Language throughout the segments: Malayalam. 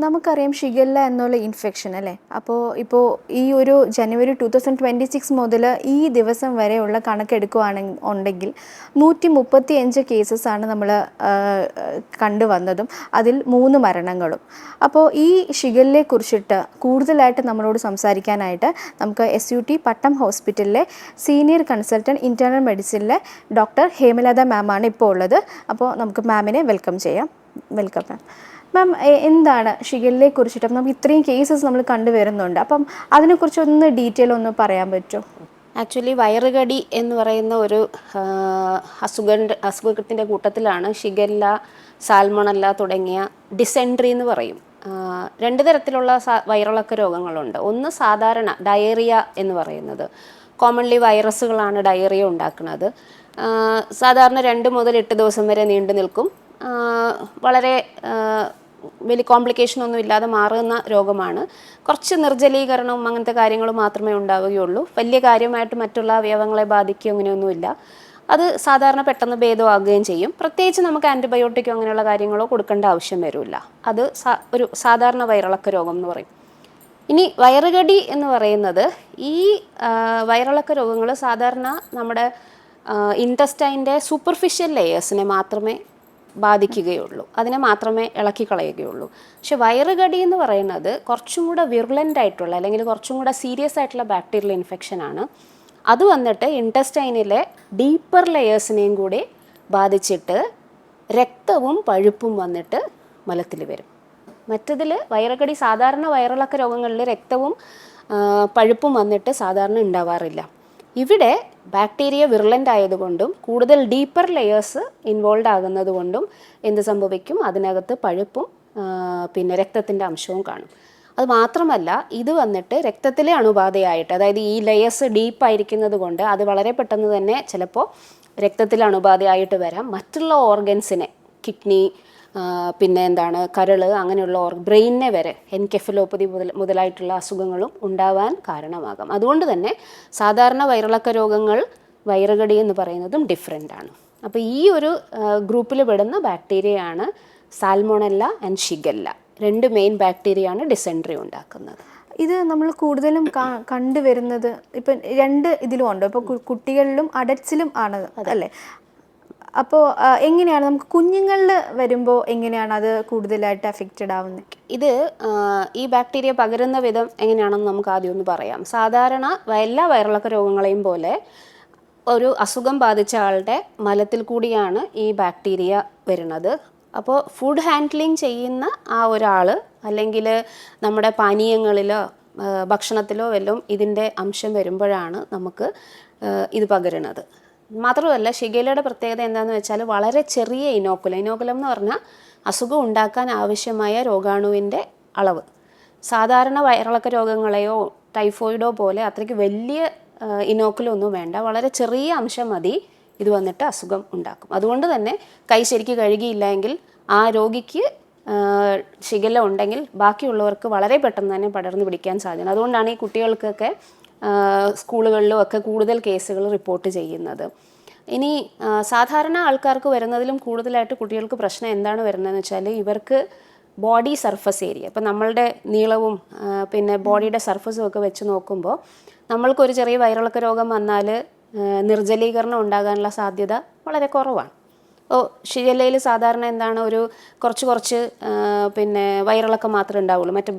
നമുക്കറിയാം ഷിഗല്ല എന്നുള്ള ഇൻഫെക്ഷൻ അല്ലേ. ഇപ്പോൾ ഈ ഒരു ജനുവരി 2026 മുതൽ ഈ ദിവസം വരെയുള്ള കണക്കെടുക്കുകയാണെങ്കിൽ 135 കേസസാണ് നമ്മൾ കണ്ടുവന്നതും, അതിൽ 3 മരണങ്ങളും. അപ്പോൾ ഈ ഷിഗല്ലയെക്കുറിച്ചിട്ട് കൂടുതലായിട്ട് നമ്മളോട് സംസാരിക്കാനായിട്ട് നമുക്ക് SUT പട്ടം ഹോസ്പിറ്റലിലെ സീനിയർ കൺസൾട്ടൻറ്റ് ഇൻറ്റേർണൽ മെഡിസിനിലെ ഡോക്ടർ ഹേമലത മാമാണ് ഇപ്പോൾ ഉള്ളത്. അപ്പോൾ നമുക്ക് മാമിനെ വെൽക്കം ചെയ്യാം. വെൽക്കം മാം. മാം, എന്താണ് ഷിഗല്ലയെ കുറിച്ചിട്ട്? നമുക്ക് ഇത്രയും കേസസ് നമ്മൾ കണ്ടുവരുന്നുണ്ട്, അപ്പം അതിനെക്കുറിച്ചൊന്ന് ഡീറ്റെയിൽ ഒന്ന് പറയാൻ പറ്റുമോ? ആക്ച്വലി വയറുകടി എന്ന് പറയുന്ന ഒരു അസുഖത്തിൻ്റെ കൂട്ടത്തിലാണ് ഷിഗല്ല, സാൽമണല്ല തുടങ്ങിയ ഡിസെൻട്രി എന്ന് പറയും. 2 തരത്തിലുള്ള വയറിളക്ക രോഗങ്ങളുണ്ട്. ഒന്ന് സാധാരണ ഡയേറിയ എന്ന് പറയുന്നത്, കോമൺലി വൈറസുകളാണ് ഡയേറിയ ഉണ്ടാക്കുന്നത്. സാധാരണ 2 മുതൽ 8 ദിവസം വരെ നീണ്ടു നിൽക്കും. വളരെ വലിയ കോംപ്ലിക്കേഷൻ ഒന്നും ഇല്ലാതെ മാറുന്ന രോഗമാണ്. കുറച്ച് നിർജ്ജലീകരണവും അങ്ങനത്തെ കാര്യങ്ങളും മാത്രമേ ഉണ്ടാവുകയുള്ളൂ. വലിയ കാര്യമായിട്ട് മറ്റുള്ള അവയവങ്ങളെ ബാധിക്കുകയോ അങ്ങനെയൊന്നുമില്ല. അത് സാധാരണ പെട്ടെന്ന് ഭേദമാകുകയും ചെയ്യും. പ്രത്യേകിച്ച് നമുക്ക് ആൻറ്റിബയോട്ടിക്കോ അങ്ങനെയുള്ള കാര്യങ്ങളോ കൊടുക്കേണ്ട ആവശ്യം വരില്ല. അത് ഒരു സാധാരണ വയറിളക്ക രോഗം എന്ന് പറയും. ഇനി വയറുകടി എന്ന് പറയുന്നത്, ഈ വയറിളക്ക രോഗങ്ങൾ സാധാരണ നമ്മുടെ ഇൻറ്റസ്റ്റൈൻ്റെ സൂപ്പർഫിഷ്യൽ ലെയേഴ്സിനെ മാത്രമേ ബാധിക്കുകയുള്ളൂ, അതിനെ മാത്രമേ ഇളക്കിക്കളയുകയുള്ളൂ. പക്ഷെ വയറുകടി എന്ന് പറയുന്നത് കുറച്ചും കൂടെ വിർലൻ്റ് ആയിട്ടുള്ള, അല്ലെങ്കിൽ കുറച്ചും കൂടെ സീരിയസ് ആയിട്ടുള്ള ബാക്ടീരിയൽ ഇൻഫെക്ഷനാണ്. അത് വന്നിട്ട് ഇൻറ്റസ്റ്റൈനിലെ ഡീപ്പർ ലെയേഴ്സിനെയും കൂടി ബാധിച്ചിട്ട് രക്തവും പഴുപ്പും വന്നിട്ട് മലത്തിൽ വരും. മറ്റതിൽ വയറുകടി, സാധാരണ വയറിളക്ക രോഗങ്ങളിൽ രക്തവും പഴുപ്പും വന്നിട്ട് സാധാരണ ഉണ്ടാവാറില്ല. ഇവിടെ ബാക്ടീരിയ വിർലൻ്റ് ആയതുകൊണ്ടും കൂടുതൽ ഡീപ്പർ ലെയേഴ്സ് ഇൻവോൾവ് ആകുന്നത് കൊണ്ടും എന്ത് സംഭവിക്കും? അതിനകത്ത് പഴുപ്പും പിന്നെ രക്തത്തിൻ്റെ അംശവും കാണും. അത് മാത്രമല്ല, ഇത് വന്നിട്ട് രക്തത്തിലെ അണുബാധയായിട്ട്, അതായത് ഈ ലെയേഴ്സ് ഡീപ്പായിരിക്കുന്നത് കൊണ്ട് അത് വളരെ പെട്ടെന്ന് തന്നെ ചിലപ്പോൾ രക്തത്തിലെ അണുബാധയായിട്ട് വരാം. മറ്റുള്ള ഓർഗൻസിനെ, കിഡ്നി, പിന്നെ എന്താണ് കരൾ, അങ്ങനെയുള്ള ബ്രെയിനിനെ വരെ എൻകെഫലോപ്പതി മുതലായിട്ടുള്ള അസുഖങ്ങളും ഉണ്ടാവാൻ കാരണമാകാം. അതുകൊണ്ട് തന്നെ സാധാരണ വയറിളക്ക രോഗങ്ങൾ, വയറുകടി എന്ന് പറയുന്നതും ഡിഫറെൻ്റ് ആണ്. അപ്പോൾ ഈ ഒരു ഗ്രൂപ്പിൽ പെടുന്ന ബാക്ടീരിയയാണ് സാൽമോണല്ല ആൻഡ് ഷിഗല്ല. 2 മെയിൻ ബാക്ടീരിയയാണ് ഡിസെൻട്രി ഉണ്ടാക്കുന്നത്. ഇത് നമ്മൾ കൂടുതലും കണ്ടുവരുന്നത് ഇപ്പം 2 ഇതിലും ഉണ്ട്. ഇപ്പോൾ കുട്ടികളിലും അഡൽട്സിലും ആണ് അല്ലേ? അപ്പോൾ എങ്ങനെയാണ് നമുക്ക് കുഞ്ഞുങ്ങളിൽ വരുമ്പോൾ എങ്ങനെയാണ് അത് കൂടുതലായിട്ട് അഫക്റ്റഡ് ആവുന്നത്? ഇത് ഈ ബാക്ടീരിയ പകരുന്ന വിധം എങ്ങനെയാണെന്ന് നമുക്ക് ആദ്യം ഒന്ന് പറയാം. സാധാരണ എല്ലാ വയറിളക്ക രോഗങ്ങളെയും പോലെ ഒരു അസുഖം ബാധിച്ച ആളുടെ മലത്തിൽ കൂടിയാണ് ഈ ബാക്ടീരിയ വരുന്നത്. അപ്പോൾ ഫുഡ് ഹാൻഡ്ലിങ് ചെയ്യുന്ന ആ ഒരാൾ, അല്ലെങ്കിൽ നമ്മുടെ പാനീയങ്ങളിലോ ഭക്ഷണത്തിലോ വല്ലതും ഇതിൻ്റെ അംശം വരുമ്പോഴാണ് നമുക്ക് ഇത് പകരുന്നത്. മാത്രമല്ല, ഷിഗല്ലയുടെ പ്രത്യേകത എന്താണെന്ന് വെച്ചാൽ വളരെ ചെറിയ ഇനോക്കുലം എന്ന് പറഞ്ഞാൽ അസുഖം ഉണ്ടാക്കാൻ ആവശ്യമായ രോഗാണുവിൻ്റെ അളവ്. സാധാരണ വയറിളക്ക രോഗങ്ങളെയോ ടൈഫോയിഡോ പോലെ അത്രയ്ക്ക് വലിയ ഇനോക്കുലൊന്നും വേണ്ട, വളരെ ചെറിയ അംശം മതി ഇത് വന്നിട്ട് അസുഖം ഉണ്ടാക്കും. അതുകൊണ്ട് തന്നെ കൈ ശരിക്ക് കഴുകിയില്ലെങ്കിൽ ആ രോഗിക്ക് ഷിഗല്ല ഉണ്ടെങ്കിൽ ബാക്കിയുള്ളവർക്ക് വളരെ പെട്ടെന്ന് തന്നെ പടർന്നു പിടിക്കാൻ സാധ്യത. അതുകൊണ്ടാണ് ഈ കുട്ടികൾക്കൊക്കെ സ്കൂളുകളിലും ഒക്കെ കൂടുതൽ കേസുകൾ റിപ്പോർട്ട് ചെയ്യുന്നത്. ഇനി സാധാരണ ആൾക്കാർക്ക് വരുന്നതിലും കൂടുതലായിട്ട് കുട്ടികൾക്ക് പ്രശ്നം എന്താണ് വരുന്നതെന്ന് വെച്ചാൽ, ഇവർക്ക് ബോഡി സർഫസ് ഏരിയ, ഇപ്പം നമ്മളുടെ നീളവും പിന്നെ ബോഡിയുടെ സർഫസും ഒക്കെ വെച്ച് നോക്കുമ്പോൾ നമ്മൾക്കൊരു ചെറിയ വയറിളക്ക രോഗം വന്നാൽ നിർജ്ജലീകരണം ഉണ്ടാകാനുള്ള സാധ്യത വളരെ കുറവാണ്. ഷിഗല്ലയിൽ സാധാരണ എന്താണ്, ഒരു കുറച്ച് പിന്നെ വയറിളക്കം മാത്രമേ ഉണ്ടാവുള്ളൂ. മറ്റ്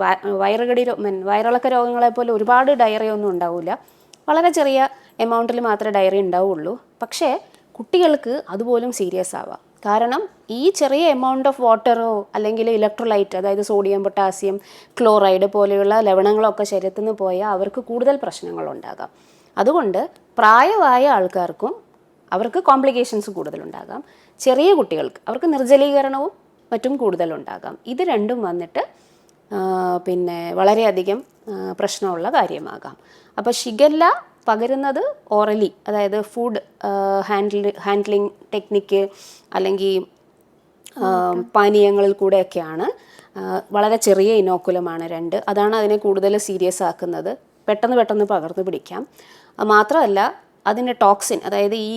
വയറിളക്ക രോഗങ്ങളെപ്പോലെ ഒരുപാട് ഡയറിയ ഒന്നും ഉണ്ടാവില്ല. വളരെ ചെറിയ എമൗണ്ടിൽ മാത്രമേ ഡയറിയ ഉണ്ടാവുള്ളൂ. പക്ഷേ കുട്ടികൾക്ക് അതുപോലും സീരിയസ് ആവാം. കാരണം ഈ ചെറിയ എമൗണ്ട് ഓഫ് വാട്ടറോ അല്ലെങ്കിൽ ഇലക്ട്രോലൈറ്റ്, അതായത് സോഡിയം, പൊട്ടാസ്യം, ക്ലോറൈഡ് പോലെയുള്ള ലവണങ്ങളൊക്കെ ശരീരത്തിൽ നിന്ന് പോയാൽ അവർക്ക് കൂടുതൽ പ്രശ്നങ്ങളുണ്ടാകാം. അതുകൊണ്ട് പ്രായമായ ആൾക്കാർക്കും അവർക്ക് കോംപ്ലിക്കേഷൻസ് കൂടുതലുണ്ടാകാം. ചെറിയ കുട്ടികൾക്ക് അവർക്ക് നിർജ്ജലീകരണവും മറ്റും കൂടുതലുണ്ടാകാം. ഇത് രണ്ടും വന്നിട്ട് പിന്നെ വളരെയധികം പ്രശ്നമുള്ള കാര്യമാകാം. അപ്പോൾ ഷിഗല്ല പകരുന്നത് ഓറലി, അതായത് ഫുഡ് ഹാൻഡ്ലിങ് ടെക്നിക്ക് അല്ലെങ്കിൽ പാനീയങ്ങളിൽ കൂടെയൊക്കെയാണ്. വളരെ ചെറിയ ഇനോക്കുലമാണ് 2. അതാണ് അതിനെ കൂടുതൽ സീരിയസ് ആക്കുന്നത്. പെട്ടെന്ന് പകർന്നു പിടിക്കാം. മാത്രമല്ല അതിൻ്റെ ടോക്സിൻ, അതായത് ഈ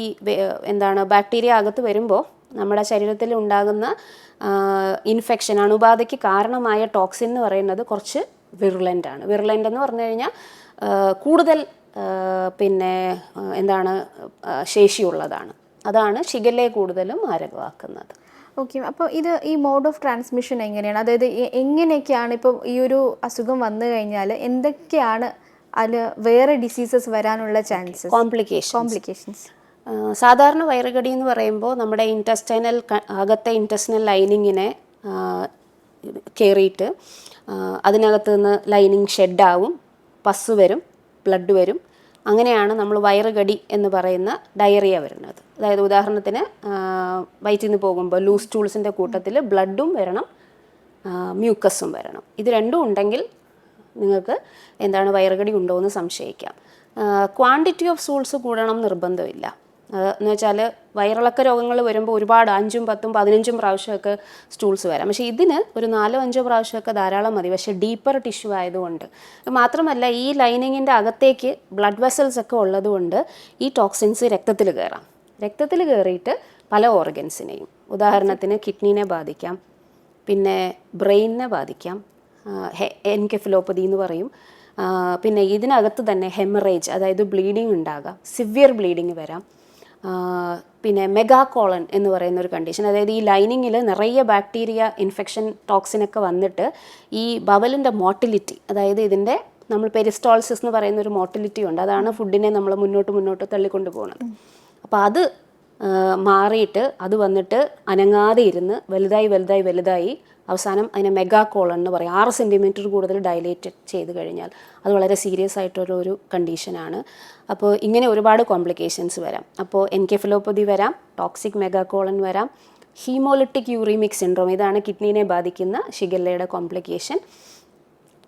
ബാക്ടീരിയ അകത്ത് വരുമ്പോൾ നമ്മുടെ ശരീരത്തിൽ ഉണ്ടാകുന്ന ഇൻഫെക്ഷൻ, അണുബാധയ്ക്ക് കാരണമായ ടോക്സിൻ എന്ന് പറയുന്നത് കുറച്ച് വിറുലൻ്റ് ആണ്. വിറുലൻ്റ് എന്ന് പറഞ്ഞു കഴിഞ്ഞാൽ കൂടുതൽ ശേഷിയുള്ളതാണ്. അതാണ് ഷിഗല്ലയെ കൂടുതലും മാരകമാക്കുന്നത്. ഓക്കെ, അപ്പോൾ ഈ മോഡ് ഓഫ് ട്രാൻസ്മിഷൻ എങ്ങനെയാണ്? അതായത് എങ്ങനെയൊക്കെയാണ് ഇപ്പോൾ ഈ ഒരു അസുഖം വന്നു കഴിഞ്ഞാൽ എന്തൊക്കെയാണ് അതിൽ വേറെ ഡിസീസസ് വരാനുള്ള ചാൻസസ്, കോംപ്ലിക്കേഷൻസ്? സാധാരണ വയറുകടി എന്ന് പറയുമ്പോൾ നമ്മുടെ അകത്തെ ഇൻറ്റസ്റ്റിനൽ ലൈനിങ്ങിനെ കയറിയിട്ട് അതിനകത്ത് നിന്ന് ലൈനിങ് ഷെഡാവും, പസ് വരും, ബ്ലഡ് വരും. അങ്ങനെയാണ് നമ്മൾ വയറുകടി എന്ന് പറയുന്ന ഡയറിയ വരുന്നത്. അതായത് ഉദാഹരണത്തിന് വയറ്റിൽ നിന്ന് പോകുമ്പോൾ ലൂസ് സ്റ്റൂൾസിൻ്റെ കൂട്ടത്തിൽ ബ്ലഡും വരണം, മ്യൂക്കസും വരണം. ഇത് രണ്ടും ഉണ്ടെങ്കിൽ നിങ്ങൾക്ക് വയറുകടി ഉണ്ടോ എന്ന് സംശയിക്കാം. ക്വാണ്ടിറ്റി ഓഫ് സ്റ്റൂൾസ് കൂടണം നിർബന്ധമില്ല. എന്ന് വെച്ചാൽ വയറിളക്ക രോഗങ്ങൾ വരുമ്പോൾ ഒരുപാട് 5, 10, 15 പ്രാവശ്യമൊക്കെ സ്റ്റൂൾസ് വരാം. പക്ഷേ ഇതിന് ഒരു 4-5 പ്രാവശ്യമൊക്കെ ധാരാളം മതി. പക്ഷേ ഡീപ്പർ ടിഷ്യൂ ആയതുകൊണ്ട്, മാത്രമല്ല ഈ ലൈനിങ്ങിൻ്റെ അകത്തേക്ക് ബ്ലഡ് വെസൽസ് ഒക്കെ ഉള്ളതുകൊണ്ട് ഈ ടോക്സിൻസ് രക്തത്തിൽ കയറാം. രക്തത്തിൽ കയറിയിട്ട് പല ഓർഗൻസിനെയും, ഉദാഹരണത്തിന് കിഡ്നീനെ ബാധിക്കാം, പിന്നെ ബ്രെയിനിനെ ബാധിക്കാം, എൻകെഫലോപ്പതി എന്ന് പറയും. പിന്നെ ഇതിനകത്ത് തന്നെ ഹെമറേജ്, അതായത് ബ്ലീഡിങ് ഉണ്ടാകാം, സിവിയർ ബ്ലീഡിങ് വരാം. പിന്നെ മെഗാകോളൻ എന്ന് പറയുന്ന ഒരു കണ്ടീഷൻ, അതായത് ഈ ലൈനിങ്ങിൽ നിറയെ ബാക്ടീരിയ ഇൻഫെക്ഷൻ ടോക്സിനൊക്കെ വന്നിട്ട് ഈ ബവലിൻ്റെ മോട്ടിലിറ്റി, അതായത് ഇതിൻ്റെ നമ്മൾ പെരിസ്റ്റോൾസിസ് എന്ന് പറയുന്ന ഒരു മോട്ടിലിറ്റി ഉണ്ട്. അതാണ് ഫുഡിനെ നമ്മൾ മുന്നോട്ട് തള്ളിക്കൊണ്ട് പോകുന്നത്. അപ്പോൾ അത് മാറിയിട്ട് അത് വന്നിട്ട് അനങ്ങാതെ ഇരുന്ന് വലുതായി അവസാനം അതിനെ മെഗാകോളൻ എന്ന് പറയും. 6 സെൻറ്റിമീറ്റർ കൂടുതൽ ഡയലേറ്റ് ചെയ്ത് കഴിഞ്ഞാൽ അത് വളരെ സീരിയസ് ആയിട്ടുള്ളൊരു കണ്ടീഷനാണ്. അപ്പോൾ ഇങ്ങനെ ഒരുപാട് കോംപ്ലിക്കേഷൻസ് വരാം. അപ്പോൾ എൻകെഫലോപ്പതി വരാം, ടോക്സിക് മെഗാകോളൻ വരാം, ഹീമോലിറ്റിക് യൂറീമിക് സിൻഡ്രോം, ഇതാണ് കിഡ്നീനെ ബാധിക്കുന്ന ഷിഗല്ലയുടെ കോംപ്ലിക്കേഷൻ.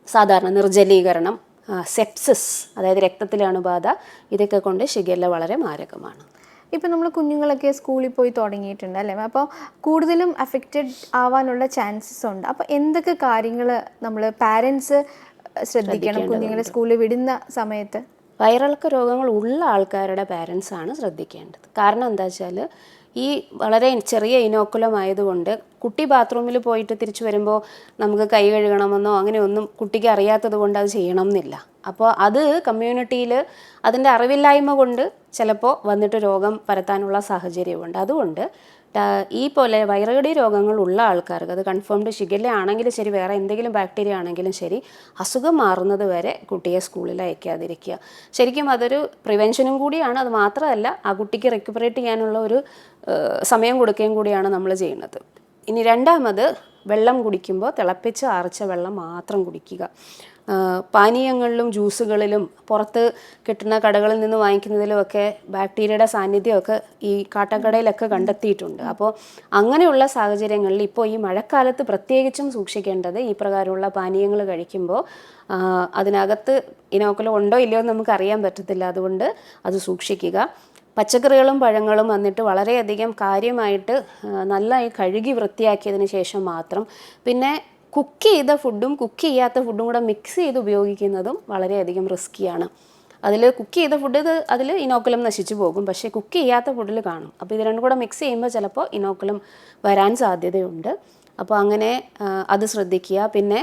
സാധാരണ നിർജ്ജലീകരണം, സെപ്സിസ്, അതായത് രക്തത്തിലെ അണുബാധ, ഇതൊക്കെ കൊണ്ട് ഷിഗല്ല വളരെ മാരകമാണ്. ഇപ്പോൾ നമ്മൾ കുഞ്ഞുങ്ങളൊക്കെ സ്കൂളിൽ പോയി തുടങ്ങിയിട്ടുണ്ട് അല്ലേ? അപ്പോൾ കൂടുതലും അഫക്റ്റഡ് ആവാനുള്ള ചാൻസസ് ഉണ്ട്. അപ്പോൾ എന്തൊക്കെ കാര്യങ്ങൾ നമ്മൾ പാരൻസ് ശ്രദ്ധിക്കണം കുഞ്ഞുങ്ങളെ സ്കൂളിൽ വിടുന്ന സമയത്ത്? വയറിളക്ക രോഗങ്ങൾ ഉള്ള ആൾക്കാരുടെ പാരൻസാണ് ശ്രദ്ധിക്കേണ്ടത്. കാരണം എന്താ വെച്ചാൽ ഈ വളരെ ചെറിയ ഇനോക്കുലം ആയതുകൊണ്ട് കുട്ടി ബാത്റൂമിൽ പോയിട്ട് തിരിച്ചു വരുമ്പോൾ നമുക്ക് കൈ കഴുകണമെന്നോ അങ്ങനെയൊന്നും കുട്ടിക്ക് അറിയാത്തത് കൊണ്ട് അത് ചെയ്യണം എന്നില്ല. അപ്പോൾ അത് കമ്മ്യൂണിറ്റിയിൽ അതിൻ്റെ അറിവില്ലായ്മ കൊണ്ട് ചിലപ്പോൾ വന്നിട്ട് രോഗം പരത്താനുള്ള സാഹചര്യമുണ്ട്. അതുകൊണ്ട് ഈ പോലെ വയറുകടി രോഗങ്ങളുള്ള ആൾക്കാർക്ക്, അത് കൺഫേംഡ് ഷിഗല്ല ആണെങ്കിലും ശരി, വേറെ എന്തെങ്കിലും ബാക്ടീരിയ ആണെങ്കിലും ശരി, അസുഖം മാറുന്നത് വരെ കുട്ടിയെ സ്കൂളിൽ അയക്കാതിരിക്കുക. ശരിക്കും അതൊരു പ്രിവെൻഷനും കൂടിയാണ്. അത് മാത്രമല്ല ആ കുട്ടിക്ക് റിക്കവറേറ്റ് ചെയ്യാനുള്ള ഒരു സമയം കൊടുക്കുകയും കൂടിയാണ് നമ്മൾ ചെയ്യുന്നത്. ഇനി രണ്ടാമത്, വെള്ളം കുടിക്കുമ്പോൾ തിളപ്പിച്ച് ആറിച്ച വെള്ളം മാത്രം കുടിക്കുക. പാനീയങ്ങളിലും ജ്യൂസുകളിലും പുറത്ത് കിട്ടുന്ന കടകളിൽ നിന്ന് വാങ്ങിക്കുന്നതിലുമൊക്കെ ബാക്ടീരിയയുടെ സാന്നിധ്യമൊക്കെ ഈ കാട്ടക്കടയിലൊക്കെ കണ്ടെത്തിയിട്ടുണ്ട്. അപ്പോൾ അങ്ങനെയുള്ള സാഹചര്യങ്ങളിൽ ഇപ്പോൾ ഈ മഴക്കാലത്ത് പ്രത്യേകിച്ചും സൂക്ഷിക്കേണ്ടത്, ഈ പ്രകാരമുള്ള പാനീയങ്ങൾ കഴിക്കുമ്പോൾ അതിനകത്ത് ഇനോക്കുലം ഉണ്ടോ ഇല്ലയോ എന്ന് നമുക്ക് അറിയാൻ പറ്റത്തില്ല. അതുകൊണ്ട് അത് സൂക്ഷിക്കുക. പച്ചക്കറികളും പഴങ്ങളും വന്നിട്ട് വളരെയധികം കാര്യമായിട്ട് നന്നായി കഴുകി വൃത്തിയാക്കിയതിന് ശേഷം മാത്രം, പിന്നെ കുക്ക് ചെയ്ത ഫുഡും കുക്ക് ചെയ്യാത്ത ഫുഡും കൂടെ മിക്സ് ചെയ്ത് ഉപയോഗിക്കുന്നതും വളരെയധികം റിസ്ക്കിയാണ്. അതിൽ കുക്ക് ചെയ്ത ഫുഡ് അതിൽ ഇനോക്കുലം നശിച്ചു പോകും, പക്ഷേ കുക്ക് ചെയ്യാത്ത ഫുഡിൽ കാണും. അപ്പോൾ ഇത് രണ്ടും കൂടെ മിക്സ് ചെയ്യുമ്പോൾ ചിലപ്പോൾ ഇനോക്കുലം വരാൻ സാധ്യതയുണ്ട്. അപ്പോൾ അങ്ങനെ അത് ശ്രദ്ധിക്കുക. പിന്നെ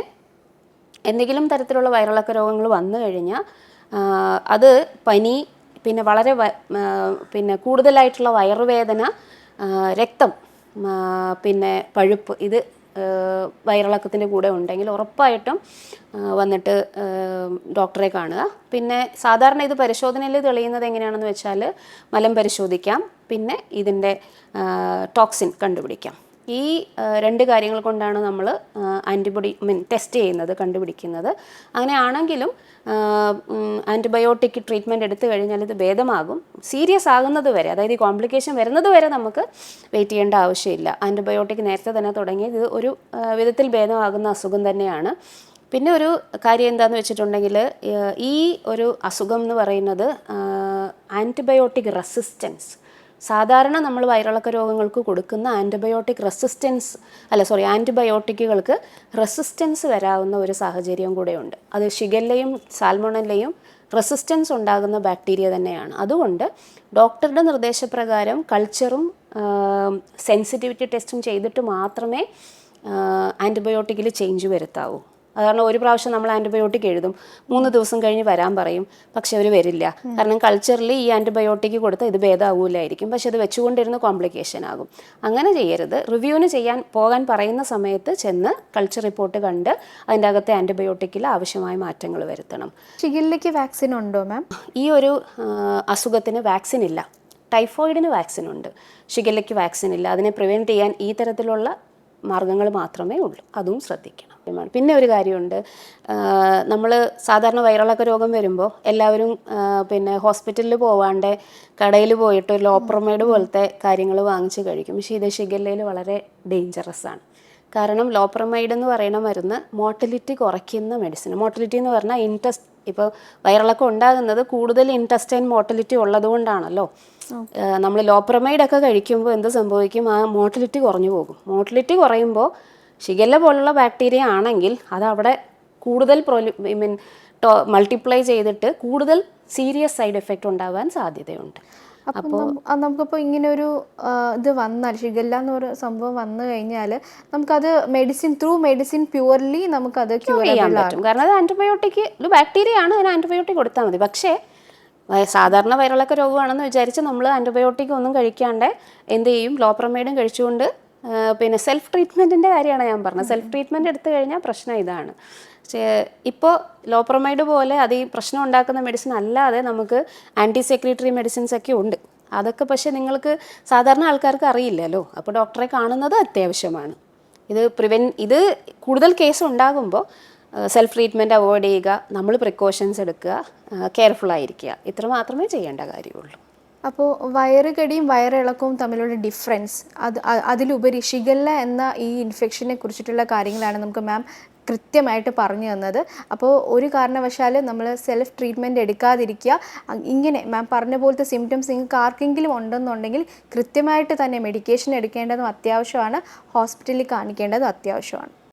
എന്തെങ്കിലും തരത്തിലുള്ള വയറിളക്ക രോഗങ്ങൾ വന്നു കഴിഞ്ഞാൽ അത് പനി, പിന്നെ പിന്നെ കൂടുതലായിട്ടുള്ള വയറുവേദന, രക്തം, പിന്നെ പഴുപ്പ്, ഇത് വയറിളക്കത്തിൻ്റെ കൂടെ ഉണ്ടെങ്കിൽ ഉറപ്പായിട്ടും വന്നിട്ട് ഡോക്ടറെ കാണുക. പിന്നെ സാധാരണ ഇത് പരിശോധനയിൽ തെളിയുന്നത് എങ്ങനെയാണെന്ന് വെച്ചാൽ മലം പരിശോധിക്കാം, പിന്നെ ഇതിൻ്റെ ടോക്സിൻ കണ്ടുപിടിക്കാം. ഈ 2 കാര്യങ്ങൾ കൊണ്ടാണ് നമ്മൾ ആൻറ്റിബോഡി ടെസ്റ്റ് ചെയ്യുന്നത്, കണ്ടുപിടിക്കുന്നത്. അങ്ങനെയാണെങ്കിലും ആൻറ്റിബയോട്ടിക് ട്രീറ്റ്മെൻറ്റ് എടുത്തു കഴിഞ്ഞാൽ ഇത് ഭേദമാകും. സീരിയസ് ആകുന്നത് വരെ, അതായത് ഈ കോംപ്ലിക്കേഷൻ വരുന്നത് വരെ നമുക്ക് വെയിറ്റ് ചെയ്യേണ്ട ആവശ്യമില്ല. ആൻറ്റിബയോട്ടിക് നേരത്തെ തന്നെ തുടങ്ങി ഇത് ഒരു വിധത്തിൽ ഭേദമാകുന്ന അസുഖം തന്നെയാണ്. പിന്നെ ഒരു കാര്യം എന്താണെന്ന് വെച്ചിട്ടുണ്ടെങ്കിൽ, ഈ ഒരു അസുഖം എന്ന് പറയുന്നത് ആൻറ്റിബയോട്ടിക് റെസിസ്റ്റൻസ്, സാധാരണ നമ്മൾ വയറിളക്ക രോഗങ്ങൾക്ക് കൊടുക്കുന്ന ആൻറ്റിബയോട്ടിക്കുകൾക്ക് റെസിസ്റ്റൻസ് വരാവുന്ന ഒരു സാഹചര്യം കൂടെയുണ്ട്. അത് ഷിഗല്ലയും സാൽമോണല്ലയും റെസിസ്റ്റൻസ് ഉണ്ടാകുന്ന ബാക്ടീരിയ തന്നെയാണ്. അതുകൊണ്ട് ഡോക്ടറുടെ നിർദ്ദേശപ്രകാരം കൾച്ചറും സെൻസിറ്റിവിറ്റി ടെസ്റ്റും ചെയ്തിട്ട് മാത്രമേ ആൻറ്റിബയോട്ടിക്കിൽ ചേഞ്ച് വരുത്താവൂ. കാരണം ഒരു പ്രാവശ്യം നമ്മൾ ആൻറ്റിബയോട്ടിക് എഴുതും, 3 ദിവസം കഴിഞ്ഞ് വരാൻ പറയും, പക്ഷെ അവർ വരില്ല. കാരണം കൾച്ചറിൽ ഈ ആൻറ്റിബയോട്ടിക് കൊടുത്താൽ ഇത് ഭേദമാകൂലായിരിക്കും, പക്ഷെ അത് വെച്ചുകൊണ്ടിരുന്ന കോംപ്ലിക്കേഷൻ ആകും. അങ്ങനെ ചെയ്യരുത്. റിവ്യൂവിന് പോകാൻ പറയുന്ന സമയത്ത് ചെന്ന് കൾച്ചർ റിപ്പോർട്ട് കണ്ട് അതിൻ്റെ അകത്തെ ആൻറ്റിബയോട്ടിക്കിൽ ആവശ്യമായ മാറ്റങ്ങൾ വരുത്തണം. ഷിഗല്ലയ്ക്ക് വാക്സിൻ ഉണ്ടോ മാം? ഈ ഒരു അസുഖത്തിന് വാക്സിൻ ഇല്ല. ടൈഫോയിഡിന് വാക്സിൻ ഉണ്ട്, ഷിഗല്ലയ്ക്ക് വാക്സിൻ ഇല്ല. അതിനെ പ്രിവെൻറ്റ് ചെയ്യാൻ ഈ തരത്തിലുള്ള മാർഗ്ഗങ്ങൾ മാത്രമേ ഉള്ളൂ. അതും ശ്രദ്ധിക്കണം. പിന്നെ ഒരു കാര്യമുണ്ട്, നമ്മൾ സാധാരണ വയറിളക്ക രോഗം വരുമ്പോൾ എല്ലാവരും പിന്നെ ഹോസ്പിറ്റലിൽ പോവാണ്ട് കടയിൽ പോയിട്ട് ഒരു ലോപ്രമേഡ് പോലത്തെ കാര്യങ്ങൾ വാങ്ങിച്ച് കഴിക്കും. പക്ഷേ ഇത് ഷിഗല്ലയിൽ വളരെ ഡേഞ്ചറസ് ആണ്. കാരണം ലോപ്രമൈഡ് എന്ന് പറയുന്ന മരുന്ന് മോർട്ടലിറ്റി കുറയ്ക്കുന്ന മെഡിസിൻ. മോർട്ടലിറ്റി എന്ന് പറഞ്ഞാൽ ഇപ്പോൾ വയറിളക്കം ഉണ്ടാകുന്നത് കൂടുതൽ ഇൻറ്റസ്റ്റൈൻ മോർട്ടലിറ്റി ഉള്ളതുകൊണ്ടാണല്ലോ. നമ്മൾ ലോപ്രമൈഡൊക്കെ കഴിക്കുമ്പോൾ എന്ത് സംഭവിക്കും? ആ മോർട്ടലിറ്റി കുറഞ്ഞു പോകും. മോർട്ടലിറ്റി കുറയുമ്പോൾ ഷിഗല്ല പോലുള്ള ബാക്ടീരിയ ആണെങ്കിൽ അതവിടെ കൂടുതൽ മൾട്ടിപ്ലൈ ചെയ്തിട്ട് കൂടുതൽ സീരിയസ് സൈഡ് എഫക്റ്റ് ഉണ്ടാകാൻ സാധ്യതയുണ്ട്. അപ്പോൾ നമുക്കിപ്പോൾ ഇങ്ങനെ ഒരു ഇത് വന്നാൽ, ഷിഗല്ല എന്നൊരു സംഭവം വന്നു കഴിഞ്ഞാൽ നമുക്കത് ത്രൂ മെഡിസിൻ പ്യുവർലി നമുക്കത് ക്യൂർ ചെയ്യാൻ പറ്റും. കാരണം അത് ആൻറ്റിബയോട്ടിക്, ഒരു ബാക്ടീരിയ ആണ്, അതിന് ആൻറ്റിബയോട്ടിക് കൊടുത്താൽ മതി. പക്ഷേ സാധാരണ വയറിളക്ക രോഗമാണെന്ന് വിചാരിച്ച് നമ്മൾ ആൻറ്റിബയോട്ടിക് ഒന്നും കഴിക്കാണ്ട് എന്ത് ചെയ്യും? ലോപ്രമൈഡും കഴിച്ചുകൊണ്ട് പിന്നെ സെൽഫ് ട്രീറ്റ്മെൻറ്റിൻ്റെ കാര്യമാണ് ഞാൻ പറഞ്ഞത്. സെൽഫ് ട്രീറ്റ്മെൻറ്റ് എടുത്തു കഴിഞ്ഞാൽ പ്രശ്നം ഇതാണ്. ഇപ്പോൾ ലോപ്രമൈഡ് പോലെ അത് ഈ പ്രശ്നം ഉണ്ടാക്കുന്ന മെഡിസിൻ അല്ലാതെ നമുക്ക് ആൻറ്റി സെക്രീറ്ററി മെഡിസിൻസ് ഒക്കെ ഉണ്ട്. അതൊക്കെ പക്ഷേ നിങ്ങൾക്ക് സാധാരണ ആൾക്കാർക്ക് അറിയില്ലല്ലോ. അപ്പോൾ ഡോക്ടറെ കാണുന്നത് അത്യാവശ്യമാണ്. ഇത് കൂടുതൽ കേസ് ഉണ്ടാകുമ്പോൾ സെൽഫ് ട്രീറ്റ്മെൻറ്റ് അവോയ്ഡ് ചെയ്യുക, നമ്മൾ പ്രിക്കോഷൻസ് എടുക്കുക, കെയർഫുള്ളായിരിക്കുക. ഇത്ര മാത്രമേ ചെയ്യേണ്ട കാര്യമുള്ളൂ. അപ്പോൾ വയറുകടിയും വയറിളക്കവും തമ്മിലുള്ള ഡിഫറൻസ്, അതിലുപരി ഷിഗല്ല എന്ന ഈ ഇൻഫെക്ഷനെ കുറിച്ചിട്ടുള്ള കാര്യങ്ങളാണ് നമുക്ക് മാം കൃത്യമായിട്ട് പറഞ്ഞു തന്നത്. അപ്പോൾ ഒരു കാരണവശാലും നമ്മൾ സെൽഫ് ട്രീറ്റ്മെൻറ്റ് എടുക്കാതിരിക്കുക. ഇങ്ങനെ മാം പറഞ്ഞ പോലത്തെ സിംറ്റംസ് നിങ്ങൾക്ക് ആർക്കെങ്കിലും ഉണ്ടെന്നുണ്ടെങ്കിൽ കൃത്യമായിട്ട് തന്നെ മെഡിക്കേഷൻ എടുക്കേണ്ടതും അത്യാവശ്യമാണ്, ഹോസ്പിറ്റലിൽ കാണിക്കേണ്ടതും അത്യാവശ്യമാണ്.